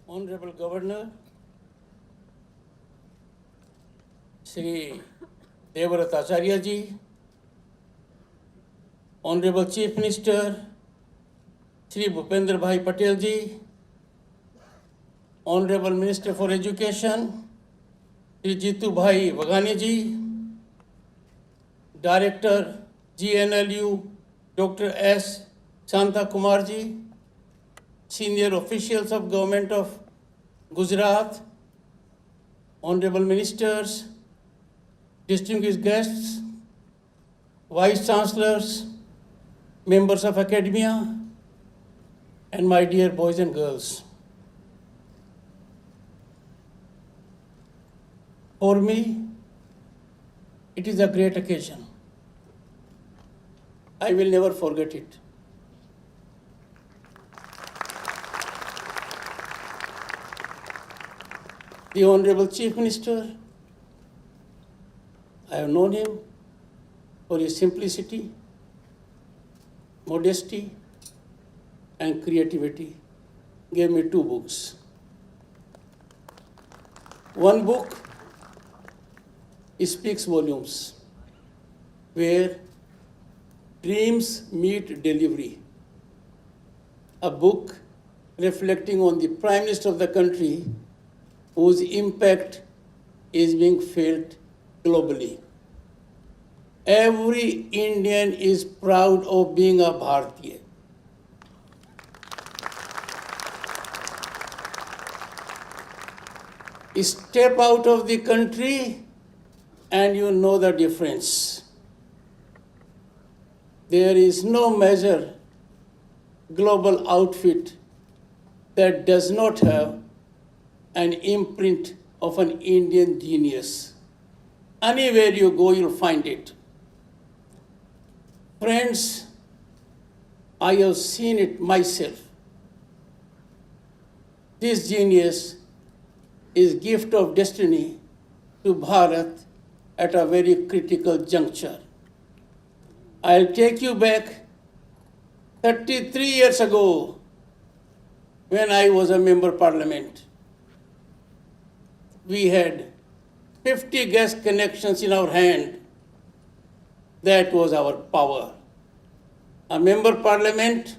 Honorable Governor, Shri Acharya ji, Honorable Chief Minister, Shri Bhupendra Bhai Patel ji, Honorable Minister for Education, Shri Jitu Bhai Vaghani ji, Director GNLU, Dr. S. Shanta Kumar ji, senior officials of Government of Gujarat, Honorable Ministers, distinguished guests, Vice Chancellors, members of academia, and my dear boys and girls. For me, it is a great occasion. I will never forget it. The Honorable Chief Minister, I have known him for his simplicity, modesty, and creativity. Gave me 2 books. One book speaks volumes, where dreams meet delivery. A book reflecting on the Prime Minister of the country, whose impact is being felt globally. Every Indian is proud of being a Bharatiya. Step out of the country and you know the difference. There is no major global outfit that does not have an imprint of an Indian genius. Anywhere you go, you'll find it. Friends, I have seen it myself. This genius is gift of destiny to Bharat at a very critical juncture. I'll take you back 33 years ago when I was a member of parliament. We had 50 gas connections in our hand. That was our power. A member of parliament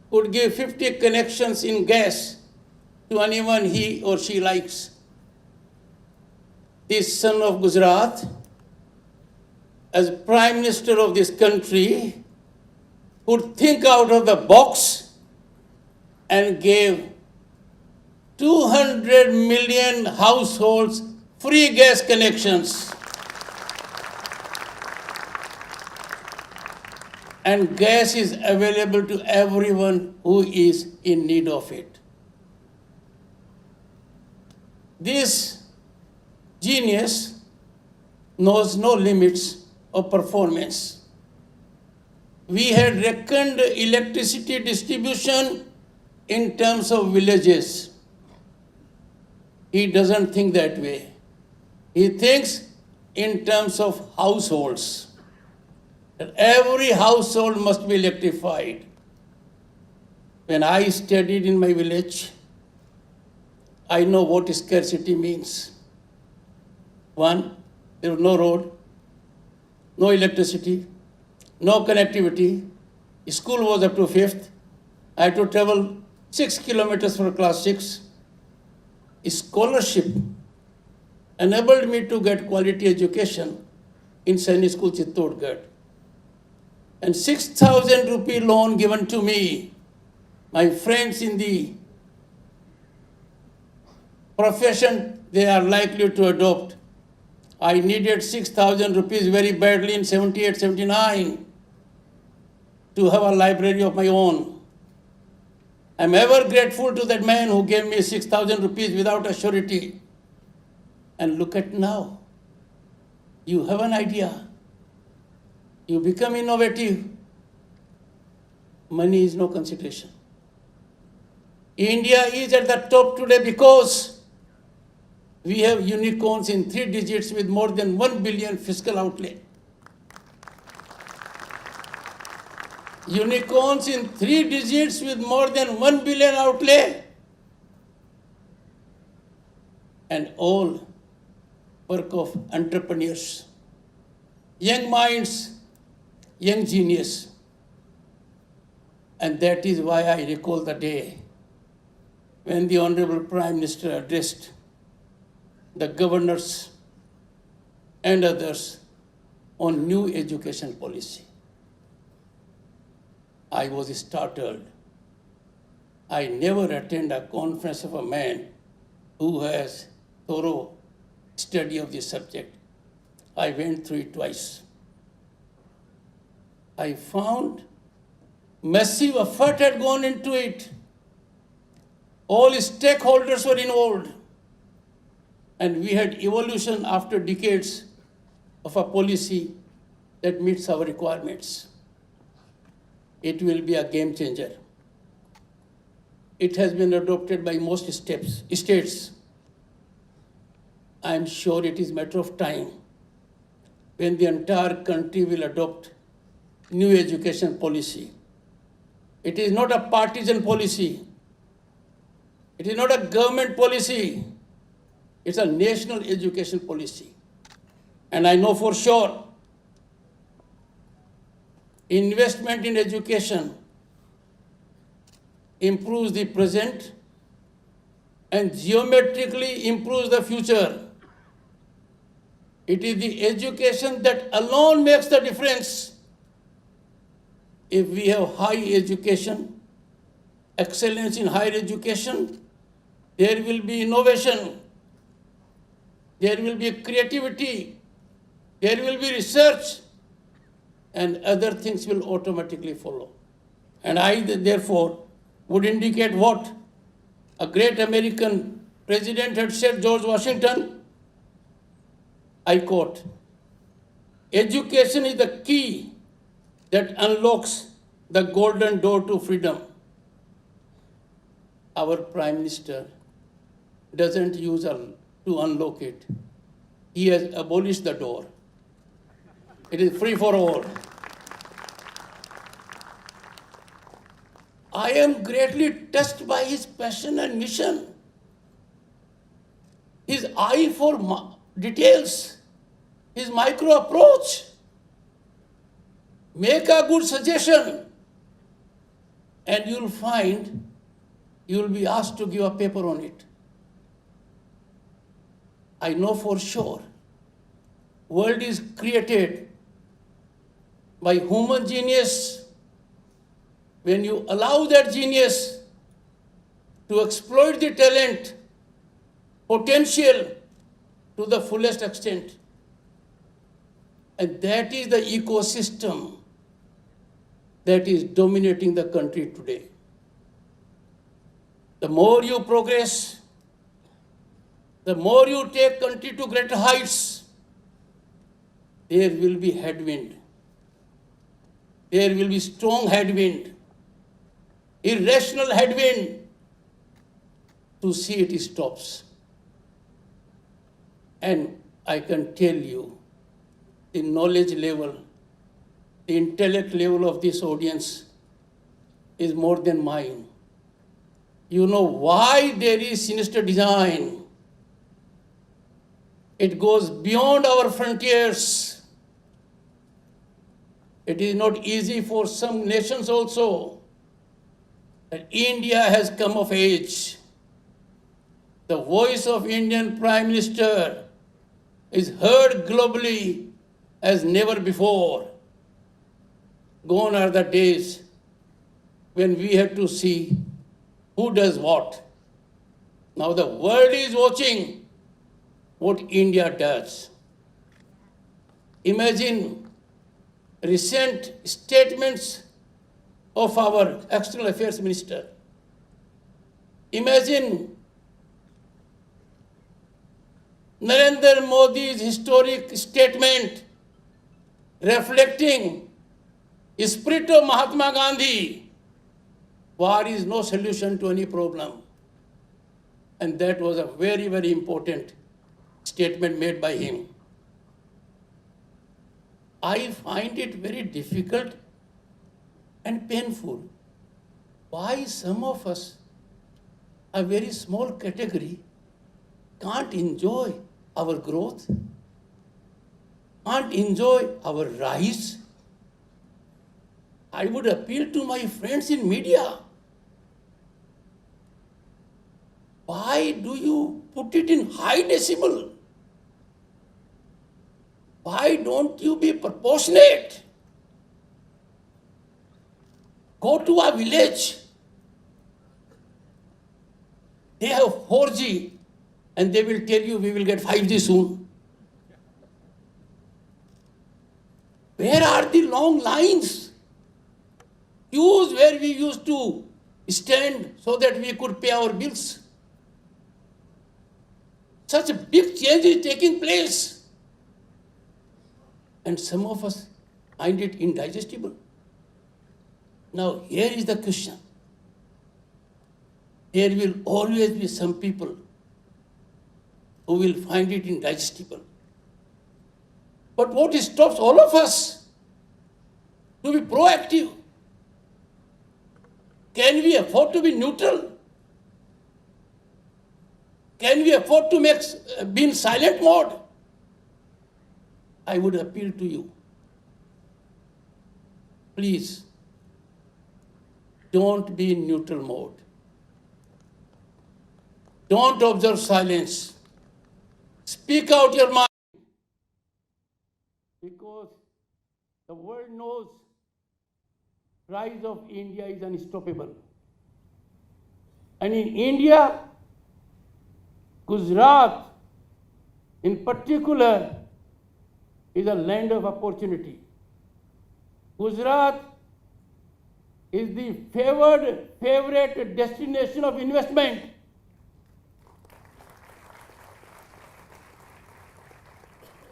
could give 50 connections in gas to anyone he or she likes. This son of Gujarat, as Prime Minister of this country, could think out of the box and gave 200 million households free gas connections. And gas is available to everyone who is in need of it. This genius knows no limits of performance. We had reckoned electricity distribution in terms of villages. He doesn't think that way. He thinks in terms of households. That every household must be electrified. When I studied in my village, I know what scarcity means. One, there was no road, no electricity, no connectivity. School was up to 5th. I had to travel 6 kilometers for class 6. Scholarship enabled me to get quality education in Sainik School, Chittorgarh. And 6,000 rupee loan given to me. My friends in the profession, they are likely to adopt. I needed 6,000 rupees very badly in 78, 79 to have a library of my own. I'm ever grateful to that man who gave me 6,000 rupees without a surety. And look at now. You have an idea. You become innovative. Money is no consideration. India is at the top today because we have unicorns in 3 digits with more than 1 billion fiscal outlay. Unicorns in 3 digits with more than 1 billion outlay. and all work of entrepreneurs, young minds, young genius. And that is why I recall the day when the Honorable Prime Minister addressed the governors and others on new education policy. I was startled. I never attend a conference of a man who has thorough study of this subject. I went through it twice. I found massive effort had gone into it. All stakeholders were involved. And we had evolution after decades of a policy that meets our requirements. It will be a game changer. It has been adopted by most states. I am sure it is a matter of time when the entire country will adopt new education policy. It is not a partisan policy. It is not a government policy. It's a national education policy. And I know for sure investment in education improves the present and geometrically improves the future. It is the education that alone makes the difference. If we have high education, excellence in higher education, there will be innovation, there will be creativity, there will be research, and other things will automatically follow. And I, therefore, would indicate what a great American president had said, George Washington. I quote, "Education is the key that unlocks the golden door to freedom." Our Prime Minister doesn't use to unlock it. He has abolished the door. It is free for all. I am greatly touched by his passion and mission. His eye for details, his micro approach. Make a good suggestion and you'll find you'll be asked to give a paper on it. I know for sure world is created by human genius. When you allow that genius to exploit the talent, potential to the fullest extent. And that is the ecosystem that is dominating the country today. The more you progress, the more you take country to greater heights, there will be headwind. There will be strong headwind, irrational headwind to see it stops. And I can tell you, the knowledge level, the intellect level of this audience is more than mine. You know why there is sinister design. It goes beyond our frontiers. It is not easy for some nations also that India has come of age. The voice of Indian Prime Minister is heard globally as never before. Gone are the days when we had to see who does what. Now the world is watching what India does. Imagine recent statements of our External Affairs Minister. Imagine Narendra Modi's historic statement reflecting the spirit of Mahatma Gandhi. War is no solution to any problem. And that was a very, very important statement made by him. I find it very difficult and painful. Why some of us, a very small category, can't enjoy our growth, can't enjoy our rise. I would appeal to my friends in media. Why do you put it in high decibel? Why don't you be proportionate? Go to a village. They have 4G and they will tell you we will get 5G soon. Where are the long lines? Queues where we used to stand so that we could pay our bills. Such a big change is taking place. And some of us find it indigestible. Now, here is the question. There will always be some people who will find it indigestible. But what stops all of us to be proactive? Can we afford to be neutral? Can we afford to be in silent mode? I would appeal to you. Please, don't be in neutral mode. Don't observe silence. Speak out your mind. Because the world knows rise of India is unstoppable. And in India, Gujarat in particular is a land of opportunity. Gujarat is the favorite destination of investment.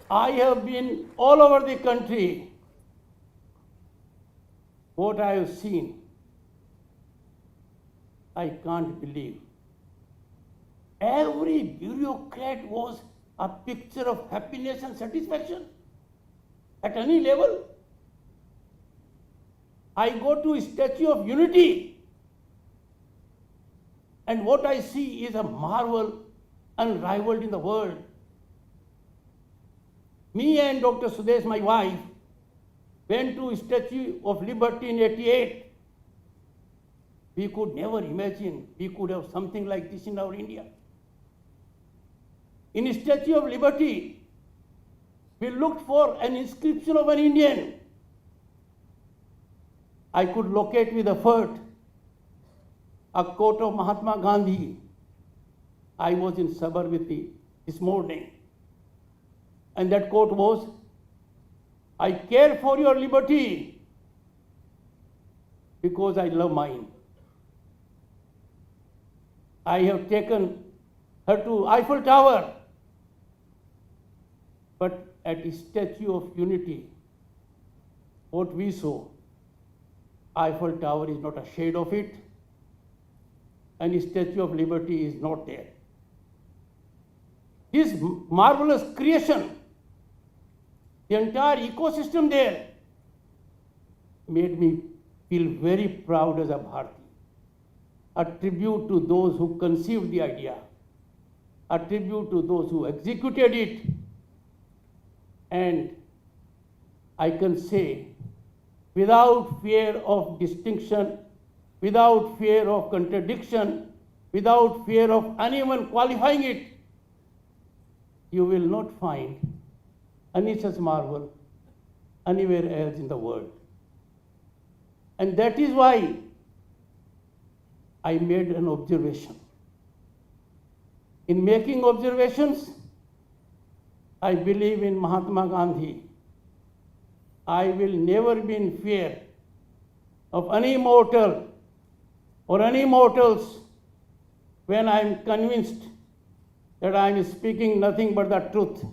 I have been all over the country. What I have seen, I can't believe. Every bureaucrat was a picture of happiness and satisfaction at any level. I go to Statue of Unity, and what I see is a marvel unrivaled in the world. Me and Dr. Sudesh, my wife, went to Statue of Liberty in '88. We could never imagine we could have something like this in our India. In Statue of Liberty, we looked for an inscription of an Indian. I could locate with effort a quote of Mahatma Gandhi. I was in Sabarmati this morning, and that quote was, "I care for your liberty because I love mine." I have taken her to Eiffel Tower, but at the Statue of Unity, what we saw, Eiffel Tower is not a shade of it, and the Statue of Liberty is not there. This marvelous creation, the entire ecosystem there, made me feel very proud as a Bharati. A tribute to those who conceived the idea, a tribute to those who executed it, and I can say, without fear of distinction, without fear of contradiction, without fear of anyone qualifying it, you will not find any such marvel anywhere else in the world. And that is why I made an observation. In making observations, I believe in Mahatma Gandhi. I will never be in fear of any mortal or any mortals when I am convinced that I am speaking nothing but the truth.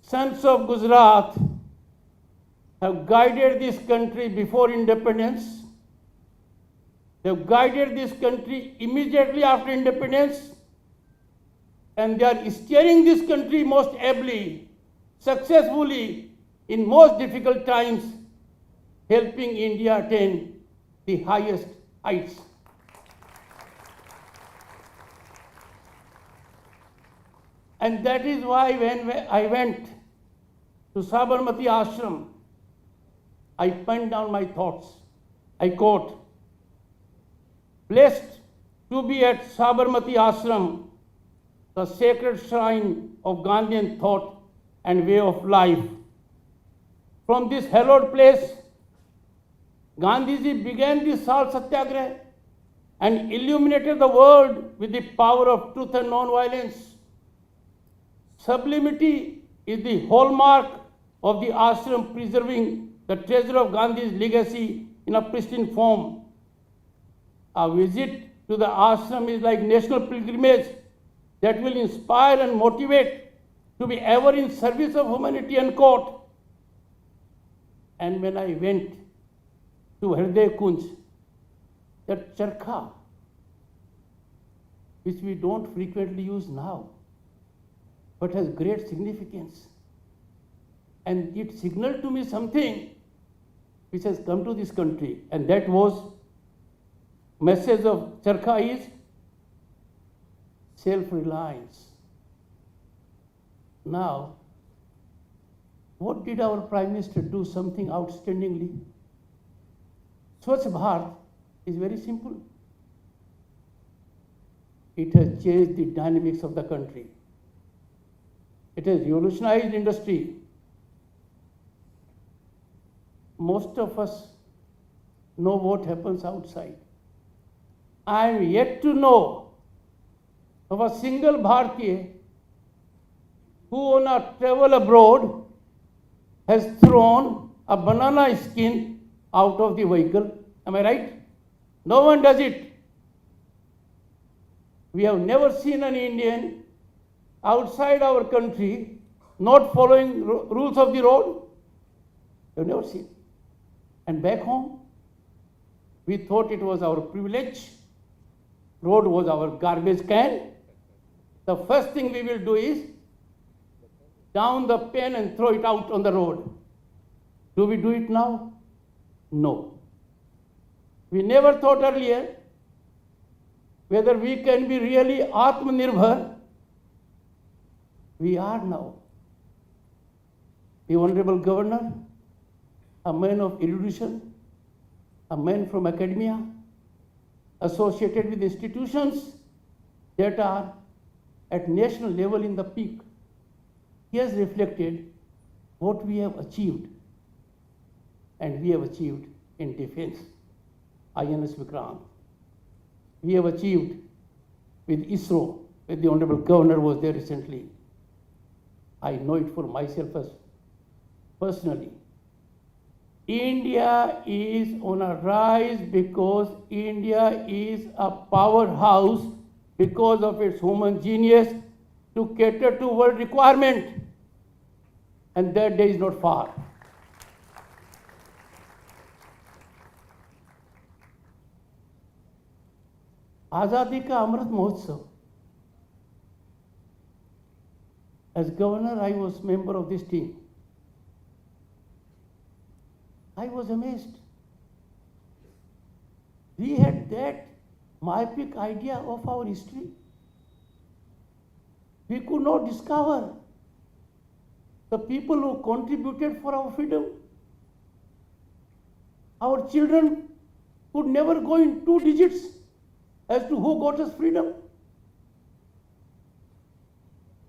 Sons of Gujarat have guided this country before independence. They have guided this country immediately after independence, and they are steering this country most ably, successfully, in most difficult times, helping India attain the highest heights. And that is why when I went to Sabarmati Ashram, I penned down my thoughts. I quote, "Blessed to be at Sabarmati Ashram, the sacred shrine of Gandhian thought and way of life. From this hallowed place, Gandhiji began the Salt Satyagraha and illuminated the world with the power of truth and non-violence. Sublimity is the hallmark of the ashram, preserving the treasure of Gandhi's legacy in a pristine form. A visit to the ashram is like national pilgrimage that will inspire and motivate to be ever in service of humanity," unquote. And when I went to Hriday Kunj, that charkha, which we don't frequently use now, but has great significance, and it signaled to me something which has come to this country, and that was, message of charkha is self-reliance. Now, what did our Prime Minister do? Something outstandingly. Swachh Bharat is very simple. It has changed the dynamics of the country. It has revolutionized industry. Most of us know what happens outside. I am yet to know of a single Bharatiya who on a travel abroad has thrown a banana skin out of the vehicle. Am I right? No one does it. We have never seen an Indian outside our country not following rules of the road. We have never seen. And back home, we thought it was our privilege. Road was our garbage can. The first thing we will do is down the pen and throw it out on the road. Do we do it now? No. We never thought earlier whether we can be really Atmanirbhar. We are now. The Honorable Governor, a man of erudition, a man from academia, associated with institutions that are at national level in the peak. He has reflected what we have achieved, and we have achieved in defense. INS Vikrant. We have achieved with ISRO, where the Honorable Governor was there recently. I know it for myself as personally. India is on a rise because India is a powerhouse because of its human genius to cater to world requirement. And that day is not far. Azadi Ka Amrit Mahotsav. As governor, I was member of this team. I was amazed. We had that myopic idea of our history. We could not discover the people who contributed for our freedom. Our children could never go in 2 digits as to who got us freedom.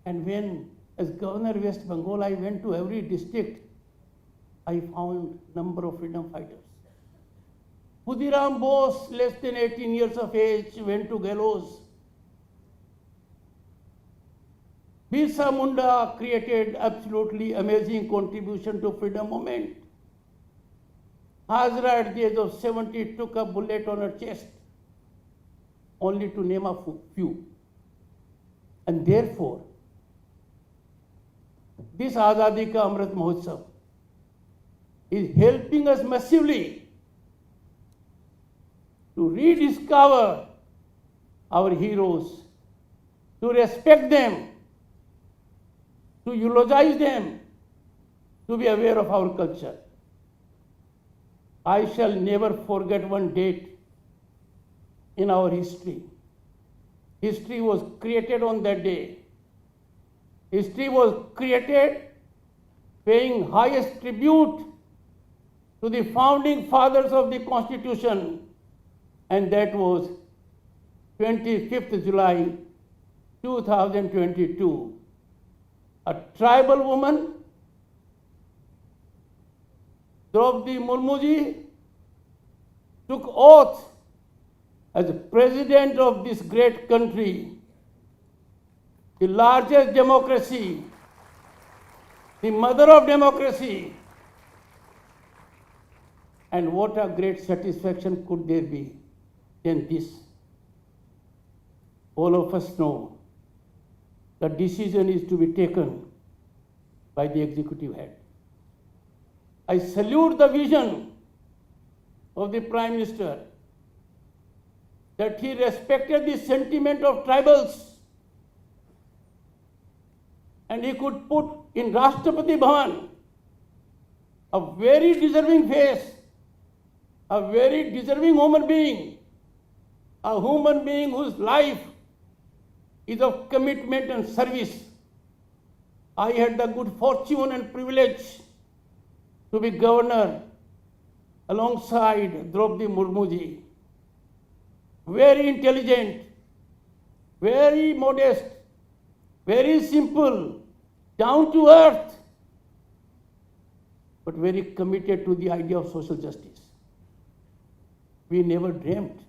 And when, as Governor of West Bengal, I went to every district, I found number of freedom fighters. Khudiram Bose, less than 18 years of age, went to gallows. Birsa Munda created absolutely amazing contribution to freedom movement. Hazra at the age of 70 took a bullet on her chest, only to name a few. And therefore, this Azadi Ka Amrit Mahotsav is helping us massively to rediscover our heroes, to respect them, to eulogize them, to be aware of our culture. I shall never forget one date in our history. History was created on that day. history was created paying highest tribute to the founding fathers of the Constitution, and that was 25th July 2022. A tribal woman, Draupadi Murmuji, took oath as president of this great country, the largest democracy, the mother of democracy. And what a great satisfaction could there be than this? All of us know the decision is to be taken by the executive head. I salute the vision of the Prime Minister that he respected the sentiment of tribals, and he could put in Rashtrapati Bhavan a very deserving face, a very deserving human being, a human being whose life is of commitment and service. I had the good fortune and privilege to be governor alongside Draupadi Murmuji. Very intelligent, very modest, very simple, down to earth, but very committed to the idea of social justice. We never dreamt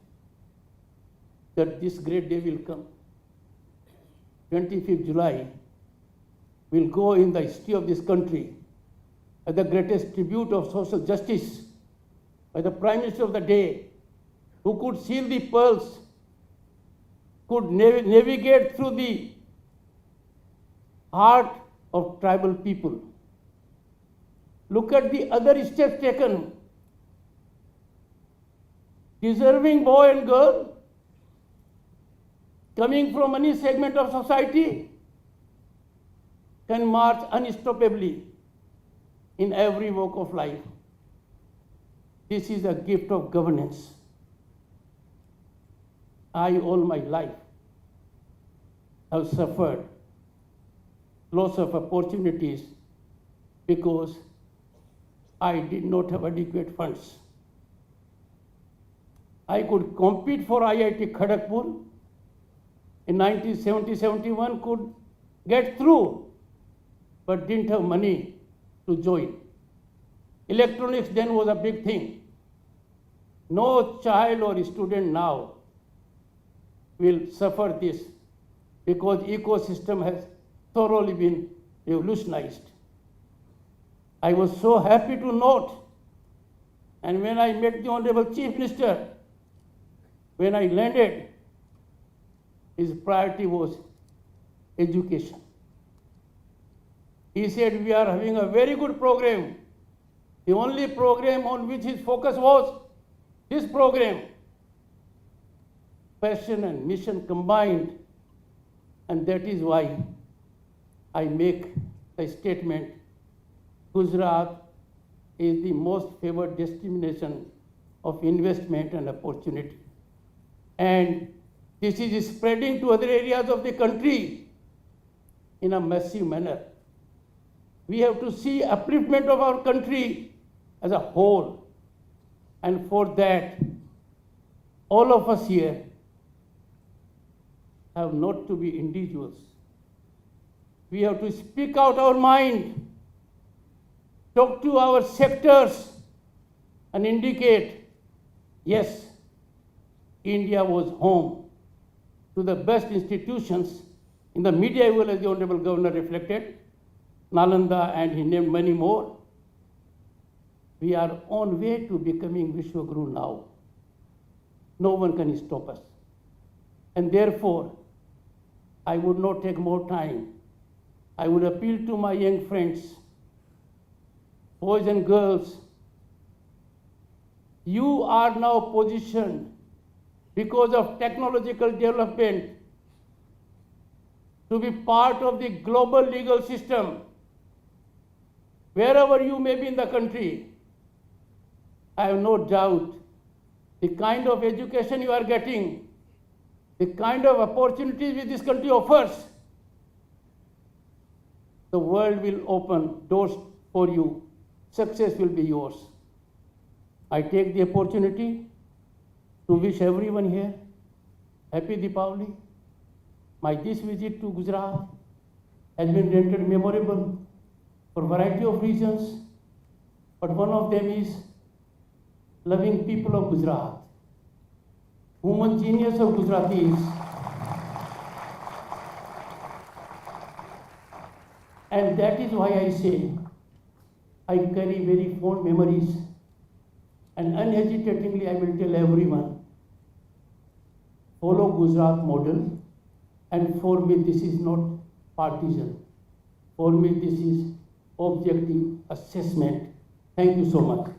that this great day will come. 25th July will go in the history of this country as the greatest tribute of social justice by the Prime Minister of the day, who could seal the pearls, could navigate through the heart of tribal people. Look at the other steps taken. Deserving boy and girl, coming from any segment of society, can march unstoppably in every walk of life. This is a gift of governance. I, all my life, have suffered loss of opportunities because I did not have adequate funds. I could compete for IIT Kharagpur in 1970-71, could get through, but didn't have money to join. Electronics then was a big thing. No child or student now will suffer this because ecosystem has thoroughly been revolutionized. I was so happy to note, and when I met the Honorable Chief Minister, when I landed, his priority was education. He said, we are having a very good program. The only program on which his focus was this program. Passion and mission combined, and that is why I make the statement, Gujarat is the most favored destination of investment and opportunity. And this is spreading to other areas of the country in a massive manner. We have to see upliftment of our country as a whole. And for that, all of us here have not to be individuals. We have to speak out our mind, talk to our sectors, and indicate, yes, India was home to the best institutions in the medieval, as the Honorable Governor reflected, Nalanda, and he named many more. We are on way to becoming Vishwaguru now. No one can stop us. And therefore, I would not take more time. I would appeal to my young friends, boys and girls. You are now positioned because of technological development to be part of the global legal system. Wherever you may be in the country, I have no doubt the kind of education you are getting, the kind of opportunities which this country offers, the world will open doors for you. Success will be yours. I take the opportunity to wish everyone here happy Deepavali. This visit to Gujarat has been rendered memorable for a variety of reasons, but one of them is loving people of Gujarat. Human genius of Gujaratis, and that is why I say I carry very fond memories, and unhesitatingly I will tell everyone, follow Gujarat model, and for me this is not partisan. For me this is objective assessment. Thank you so much.